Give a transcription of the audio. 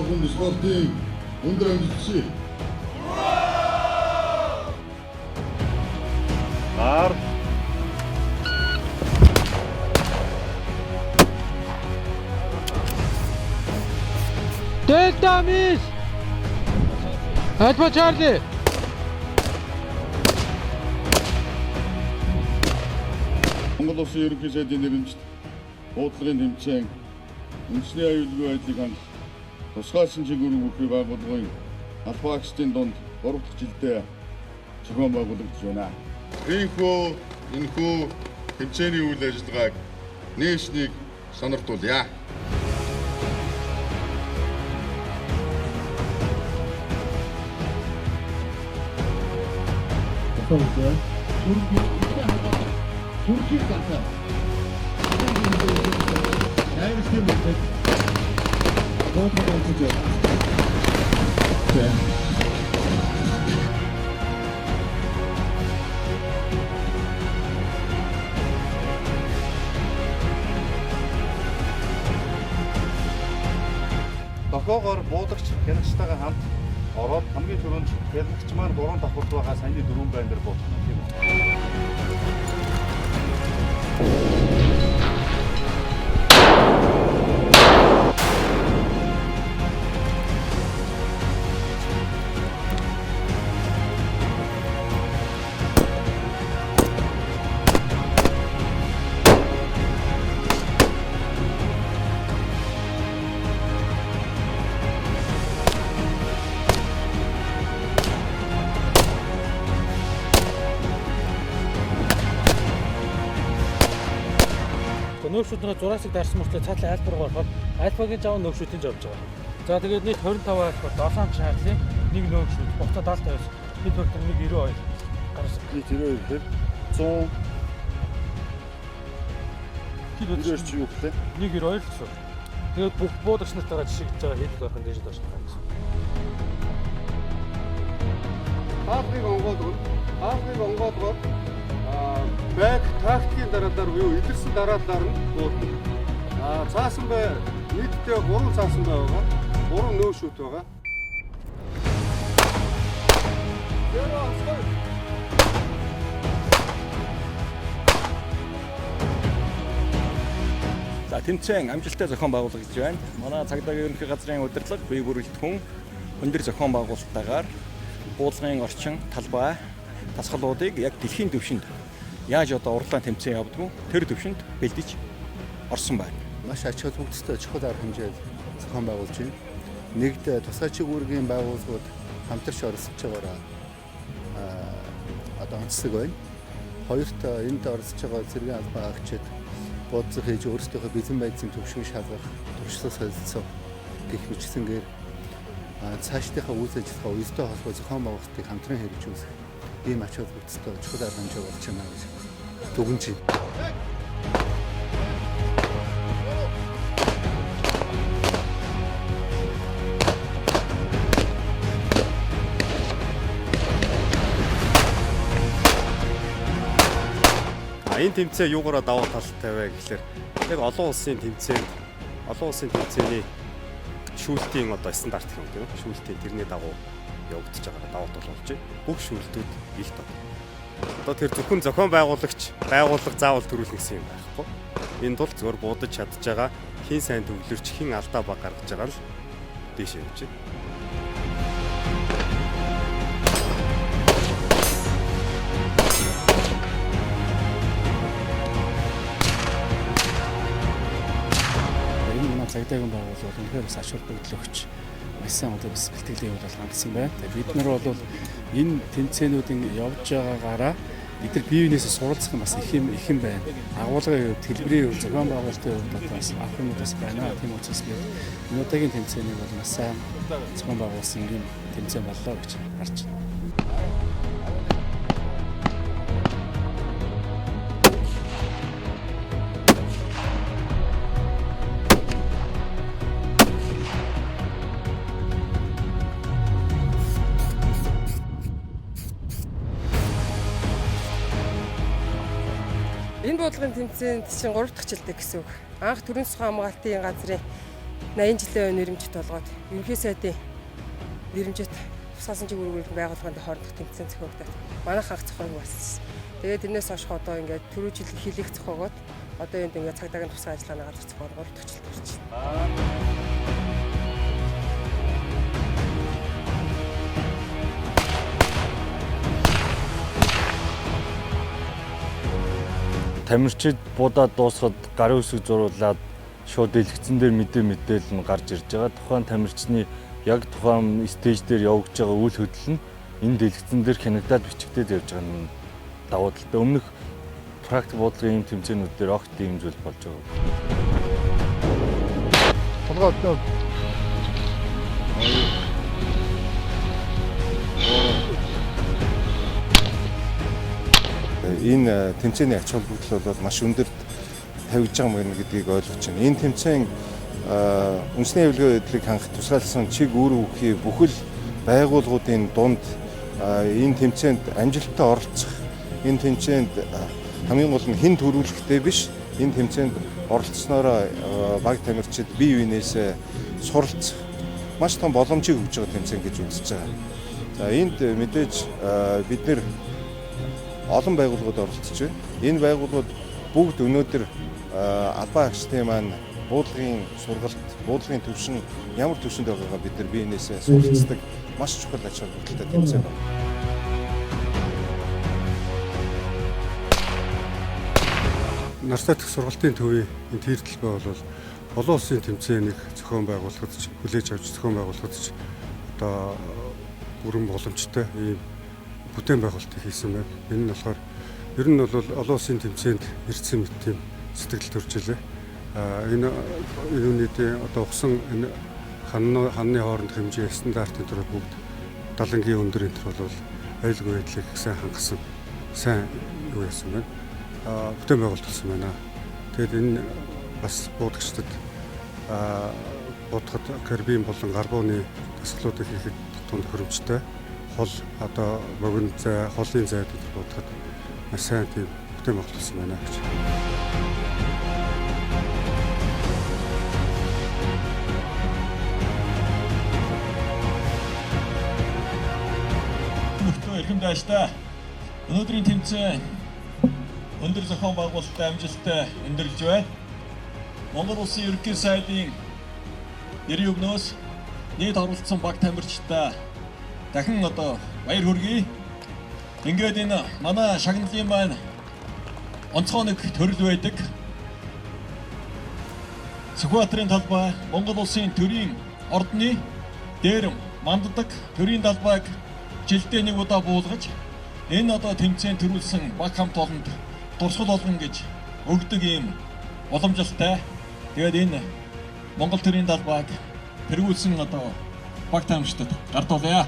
хүн спортын өндөр амжилтсыг Ар Delta Miss Alpha Charlie Монгол Улсын ерөнхий сайдын нэрмжт буудлын тэмцээн үндэсний аюулгүй байдлыг хангах тусгай шинжлэх ухааны байгууллагын албаагчдын дунд 3 дахь жилдээ зохион байгуулагдаж байна. Энэхүү тэмцээний үйл ажиллагааг нээснийг сонирхуулъя. Türkiye kanka. Yani şimdi Volkan olacak. Дохоогоор буулагч хянагчтайгаа хамт ороод хамгийн түрүүнд хянагч маань 3 давхурд байгаа саяны 4 байн дээр бууж байна тийм үү? Нөөшүүднээ зураасыг дарсан мөртлөө цаатлын альфа руу ороход альфагийн жав нөөшүүдийн жавж байгаа. За тэгээд нийт 25 альфа 7 шаарлын нэг нөөшүүд буцаа 75 хэд фактор 192 гарсан. 92 гэхээр 100 килоч чи юу гэхлээ? 192 гэсэн. Тэгээд бүх буулагч нартайгаа жишгэж байгаа хэд байх нь дэж доош байгаа гэсэн. Хаалгыг онгоодгоод бэк тактикийн дараалал буюу илэрсэн дараалалаар нь дуудана. Цаасан бай нийтдээ 3 цаасан бай байгаа. 3 нөөшүүд байгаа. За тэмцээн амжилттай зохион байгуулагдаж байна. Манай цагдаагийн ерөнхий газрын удирдлага бие бүрэлдэхүүн өндөр зохион байгуулалтаагаар буулгын орчин талбай тасгалуудыг яг дэлхийн түвшинд яаж одоо урлаан тэмцээн явдггүй тэр түвшинд бэлдэж орсон байна. Маш ач холбогдолтой чухал арга хэмжээ зохион байгуулж байна. Нэгд тусгай чиглэлийн байгууллагууд хамтарч оролцож байгаараа одоо онцлог байна. Хоёрт энд оролцож байгаа зэргийн албан агчид бодлого хийж өөрсдийнхөө бэлэн байдлын төвшин шалгах, туршлага солилцох гэх мэтчилсэнгээр цаашдынхаа үйл ажиллагаа үйлдэл холбоо зохион байгуулалтыг хамтран хэрэгжүүлэх ийм ач холбогдолтой чухал арга хэмжээ болж байна гэж дүгнэж байна. Энэ тэмцээн юугаараа даваа талтай вэ гэхэлэр яг олон улсын тэмцээний шүүлтийн одоо стандарт гэх юм тийм үү? Шүүлтийн тэрний дагуу явагдаж байгаа даваа тал болж байна. Бүх шүүлтүүд их тод. Одоо тэр зөвхөн зохион байгууллага заавал төрүүлнэ гэсэн юм байхгүй. Энэ тул зөвөр буудаж чадж байгаа хин сайн төвлөрч хин алдаа баг гаргаж байгаа л дэшээ явж байна. Цагдаагийн байгууллага үнэхээр бас ач холбогдол өгч маш сайн одоо бас бэлтгэлийн хувьд бол хандсан байна. Тэгээд бид нар бол энэ тэмцээнүүдийн явж байгаагаараа бид нар бие биенээсээ суралцах юм бас их юм байна. Агуулгын хувьд, хэлбэрийн хувьд, зохион байгуулалтын хувьд бас ахмад бас байна. Тийм учраас бид энэ удаагийн тэмцээнийг бол маш сайн зохион байгуулсан юм тэмцээн боллоо гэж харж байна. Энэ бодлогын тэмцээнд чинь 3 дахь жилдээ гэсэн үг. Анх төрийн засгийн хамгаалтын газрын 80 жилийн нэрэмжит болгоод ерөнхий сайдын нэрэмжит тусгаалсан чиглэл байгууллагын хоорондох тэмцээн зохиогдоод манайх анх зохиог болсон. Тэгээд тэрнээс хойш одоо ингээд түрүү жил хилэх зохиогоод одоо энд ингээд цагдаагийн тусгай ажиллагааны газар зохиог 3 дахь жил төрж байна. Тамирчид будаад дуусахад гарын үсэг зуруулаад шууд дэлгэцэн дээр мэдээлэл нь гарч ирж байгаа. Тухайн тамирчны яг тухайн стейж дээр явагдаж байгаа үйл хөдлөл нь энэ дэлгэцэн дээр хянагдаад бичигдээд явж байгаа нь давуу талтай. Өмнөх практик бодлогын ийм тэмцээнүүд дээр огт ийм зүйл болж байгаа. Энэ тэмцээний ач холбогдол бол маш өндөрт тавьж байгаа юм гэдгийг ойлгож байна. Энэ тэмцээн үндэсний хэвлэлийн байдлыг хангах тусгаалсан чиг үр хөвгий бүхэл байгууллагуудын дунд энэ тэмцээнд амжилттай оролцох, энэ тэмцээнд хамгийн гол нь хэн төрүүлэхтэй биш, энэ тэмцээнд оролцсноороо баг тамирчид бие биенээсээ суралцах маш том боломжийг өгж байгаа тэмцээн гэж үзэж байгаа. За энд мэдээж бид нэр олон байгууллагууд оролцож байна. Энэ байгууллагууд бүгд өнөөдөр албан агчдын маань буудлын сургалт, буудлын төвшин ямар төвшөнд байгаагаа бид нар биенээсээ суралцдаг маш чухал ач холбогдолтой тэмцээн байна. Нартай дэх сургалтын төвийн энэ тээрдэлбэ бол олон улсын тэмцээнийг зохион байгуулахад хүлээж авч зохион байгуулахад одоо бүрэн боломжтой ийм бүтээн байгуулалтыг хийсэн байна. Энэ нь болохоор ер нь бол олон улсын тэмцээнд ирсэн мэт тийм сэтгэл төрж илээ. Энэ юунуудын одоо угсан энэ ханны хооронд хэмжээ стандартын төрөл бүгд далангийн өндөр энэ төр бол аюулгүй байдлыг сайн хангасан сайн юу яасан байна. Бүтээн байгуулалт болсон байна. Тэгэд энэ бас буудагчдад бодоход карбин болон карбоны тасгалуудыг хийхэд тун тохиромжтой. Хол одоо богино зай, холын зай гэдэг бодоход маш сайн тийм бүтээн байгуулсан байна гэж. Эрхэм дайштай өнөөдрийн тэмцээн өндөр зохион байгуулалттай амжилттай өндөрлөж байна. Монгол Улсын ерөнхий сайдын нэрийн өгнөөс нийт оролцсон баг тамирчтай дахин одоо баяр хүргэе. Ингээд энэ манай шагналын маань онцгой нэг төрөл байдаг. Сүхбаатарын талбай Монгол Улсын төрийн ордны дээр манддаг төрийн талбайг жилдээ нэг удаа буулгаж энэ одоо тэмцээн төрүүлсэн баг хамт олонд дурсгал болгон гэж өгдөг юм уламжлалтай. Тэгээд энэ Монгол төрийн талбайг тэргүүлсэн одоо баг тамирчдад гартуулъя.